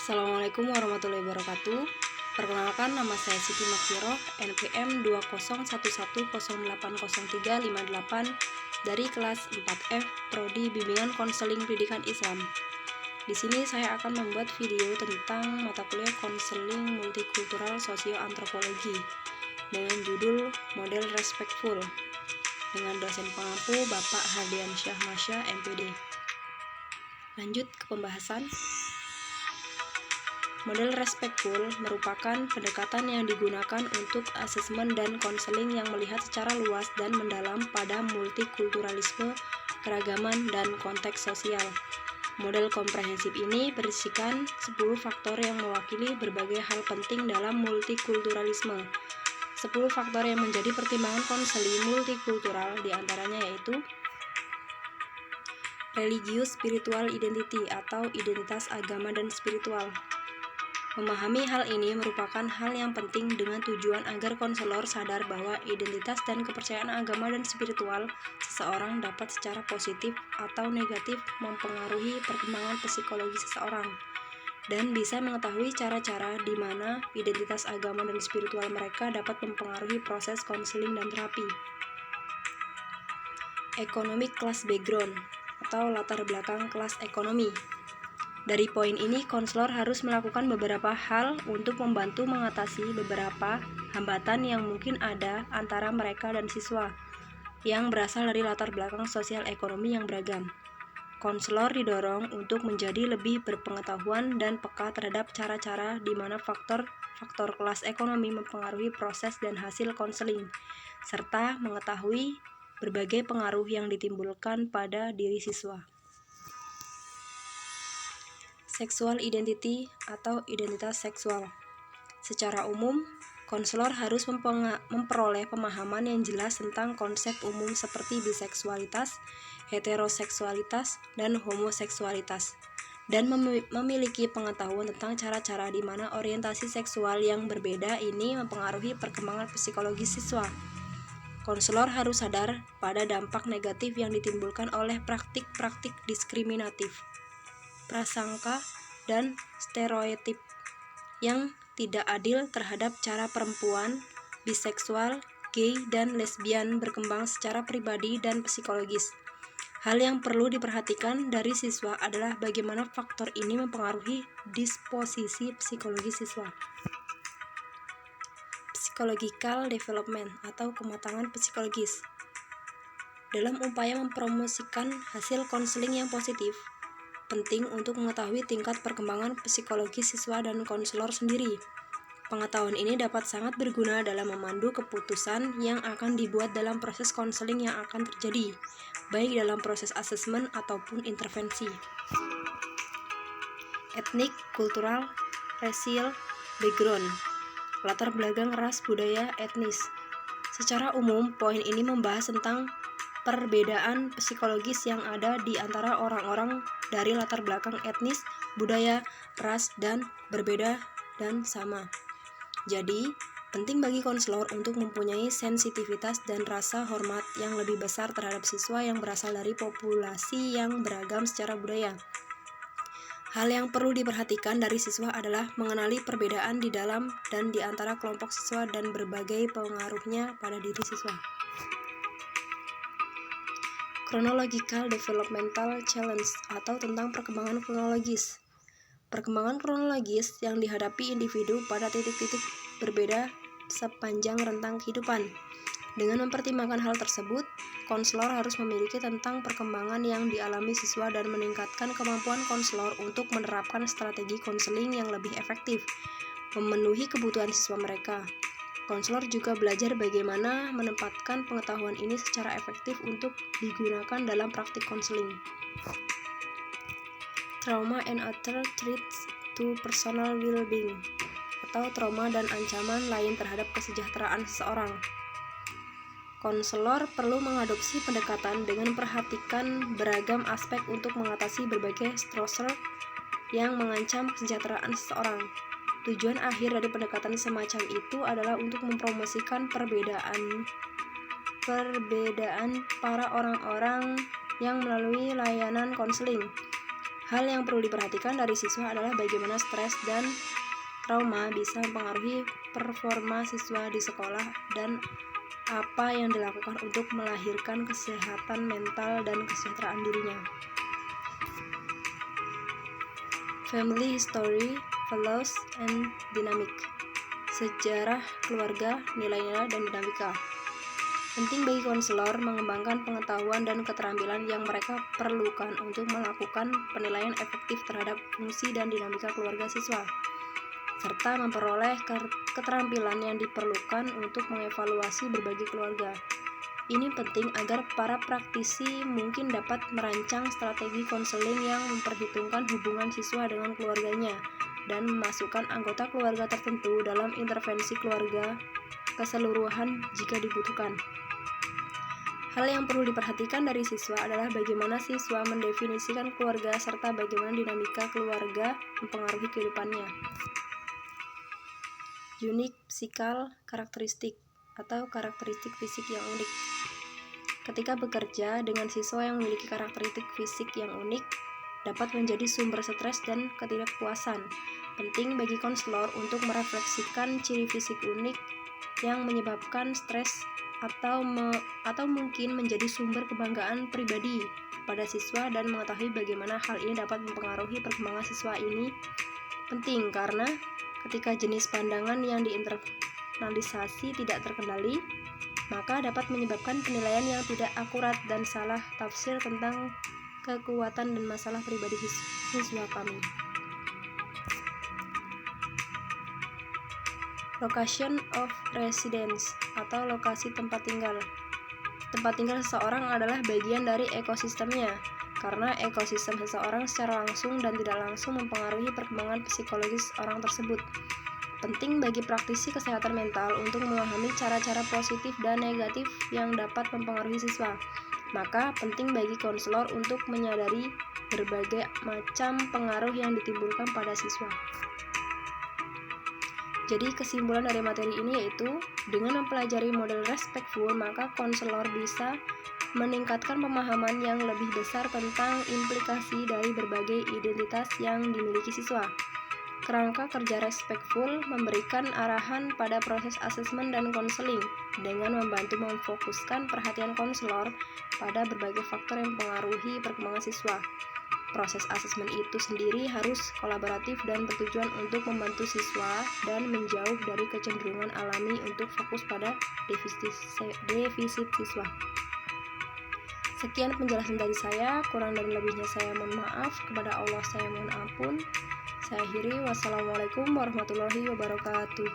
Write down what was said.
Assalamualaikum warahmatullahi wabarakatuh. Perkenalkan, nama saya Siti Makfiroh, NPM 201110800358 dari kelas 4F Prodi Bimbingan Konseling Pendidikan Islam. Di sini saya akan membuat video tentang mata kuliah Konseling Multikultural Sosio-Antropologi dengan judul Model Respectful dengan dosen pengampu Bapak Hardiansyah Masya, MPD. Lanjut ke pembahasan. Model respectful merupakan pendekatan yang digunakan untuk asesmen dan konseling yang melihat secara luas dan mendalam pada multikulturalisme, keragaman, dan konteks sosial. Model komprehensif ini berisikan 10 faktor yang mewakili berbagai hal penting dalam multikulturalisme. 10 faktor yang menjadi pertimbangan konseling multikultural diantaranya yaitu religius spiritual identity atau identitas agama dan spiritual. Memahami hal ini merupakan hal yang penting dengan tujuan agar konselor sadar bahwa identitas dan kepercayaan agama dan spiritual seseorang dapat secara positif atau negatif mempengaruhi perkembangan psikologi seseorang, dan bisa mengetahui cara-cara di mana identitas agama dan spiritual mereka dapat mempengaruhi proses konseling dan terapi. Economic class background atau latar belakang kelas ekonomi. Dari poin ini, konselor harus melakukan beberapa hal untuk membantu mengatasi beberapa hambatan yang mungkin ada antara mereka dan siswa yang berasal dari latar belakang sosial ekonomi yang beragam. Konselor didorong untuk menjadi lebih berpengetahuan dan peka terhadap cara-cara di mana faktor kelas ekonomi mempengaruhi proses dan hasil konseling, serta mengetahui berbagai pengaruh yang ditimbulkan pada diri siswa. Sexual identity atau identitas seksual. Secara umum, konselor harus memperoleh pemahaman yang jelas tentang konsep umum seperti biseksualitas, heteroseksualitas, dan homoseksualitas, dan memiliki pengetahuan tentang cara-cara di mana orientasi seksual yang berbeda ini mempengaruhi perkembangan psikologi siswa. Konselor harus sadar pada dampak negatif yang ditimbulkan oleh praktik-praktik diskriminatif, prasangka, dan stereotip yang tidak adil terhadap cara perempuan, biseksual, gay, dan lesbian berkembang secara pribadi dan psikologis. Hal yang perlu diperhatikan dari siswa adalah bagaimana faktor ini mempengaruhi disposisi psikologi siswa. Psychological development atau kematangan psikologis. Dalam upaya mempromosikan hasil konseling yang positif, penting untuk mengetahui tingkat perkembangan psikologi siswa dan konselor sendiri. Pengetahuan ini dapat sangat berguna dalam memandu keputusan yang akan dibuat dalam proses konseling yang akan terjadi, baik dalam proses asesmen ataupun intervensi. Etnik, kultural, racial, background, latar belakang ras, budaya, etnis. Secara umum, poin ini membahas tentang perbedaan psikologis yang ada di antara orang-orang dari latar belakang etnis, budaya, ras, dan berbeda dan sama. Jadi, penting bagi konselor untuk mempunyai sensitivitas dan rasa hormat yang lebih besar terhadap siswa yang berasal dari populasi yang beragam secara budaya. Hal yang perlu diperhatikan dari siswa adalah mengenali perbedaan di dalam dan di antara kelompok siswa dan berbagai pengaruhnya pada diri siswa. Chronological Developmental Challenge atau tentang perkembangan kronologis. Perkembangan kronologis yang dihadapi individu pada titik-titik berbeda sepanjang rentang kehidupan. Dengan mempertimbangkan hal tersebut, konselor harus memiliki tentang perkembangan yang dialami siswa dan meningkatkan kemampuan konselor untuk menerapkan strategi konseling yang lebih efektif, memenuhi kebutuhan siswa mereka. Konselor juga belajar bagaimana menempatkan pengetahuan ini secara efektif untuk digunakan dalam praktik konseling. Trauma and other threats to personal well-being atau trauma dan ancaman lain terhadap kesejahteraan seseorang. Konselor perlu mengadopsi pendekatan dengan memperhatikan beragam aspek untuk mengatasi berbagai stressor yang mengancam kesejahteraan seseorang. Tujuan akhir dari pendekatan semacam itu adalah untuk mempromosikan perbedaan para orang-orang yang melalui layanan konseling. Hal yang perlu diperhatikan dari siswa adalah bagaimana stres dan trauma bisa mempengaruhi performa siswa di sekolah dan apa yang dilakukan untuk melahirkan kesehatan mental dan kesejahteraan dirinya. Family history, values, and dynamic. Sejarah keluarga, nilai-nilai, dan dinamika. Penting bagi konselor mengembangkan pengetahuan dan keterampilan yang mereka perlukan untuk melakukan penilaian efektif terhadap fungsi dan dinamika keluarga siswa, serta memperoleh keterampilan yang diperlukan untuk mengevaluasi berbagai keluarga. Ini penting agar para praktisi mungkin dapat merancang strategi konseling yang memperhitungkan hubungan siswa dengan keluarganya dan memasukkan anggota keluarga tertentu dalam intervensi keluarga keseluruhan jika dibutuhkan. Hal yang perlu diperhatikan dari siswa adalah bagaimana siswa mendefinisikan keluarga serta bagaimana dinamika keluarga mempengaruhi kehidupannya. Unique physical karakteristik atau karakteristik fisik yang unik. Ketika bekerja dengan siswa yang memiliki karakteristik fisik yang unik, dapat menjadi sumber stres dan ketidakpuasan. Penting bagi konselor untuk merefleksikan ciri fisik unik yang menyebabkan stres atau mungkin menjadi sumber kebanggaan pribadi pada siswa dan mengetahui bagaimana hal ini dapat mempengaruhi perkembangan siswa ini penting karena ketika jenis pandangan yang diinternalisasi tidak terkendali, maka dapat menyebabkan penilaian yang tidak akurat dan salah tafsir tentang kekuatan dan masalah pribadi siswa kami. Location of residence atau lokasi tempat tinggal. Tempat tinggal seseorang adalah bagian dari ekosistemnya, karena ekosistem seseorang secara langsung dan tidak langsung mempengaruhi perkembangan psikologis orang tersebut. Penting bagi praktisi kesehatan mental untuk memahami cara-cara positif dan negatif yang dapat mempengaruhi siswa. Maka penting bagi konselor untuk menyadari berbagai macam pengaruh yang ditimbulkan pada siswa. Jadi kesimpulan dari materi ini yaitu dengan mempelajari model respectful, maka konselor bisa meningkatkan pemahaman yang lebih besar tentang implikasi dari berbagai identitas yang dimiliki siswa. Kerangka kerja respectful memberikan arahan pada proses asesmen dan konseling dengan membantu memfokuskan perhatian konselor pada berbagai faktor yang mempengaruhi perkembangan siswa. Proses asesmen itu sendiri harus kolaboratif dan bertujuan untuk membantu siswa dan menjauh dari kecenderungan alami untuk fokus pada defisit siswa. Sekian penjelasan dari saya, kurang dan lebihnya saya mohon maaf, kepada Allah saya mohon ampun. Saya akhiri, wassalamualaikum warahmatullahi wabarakatuh.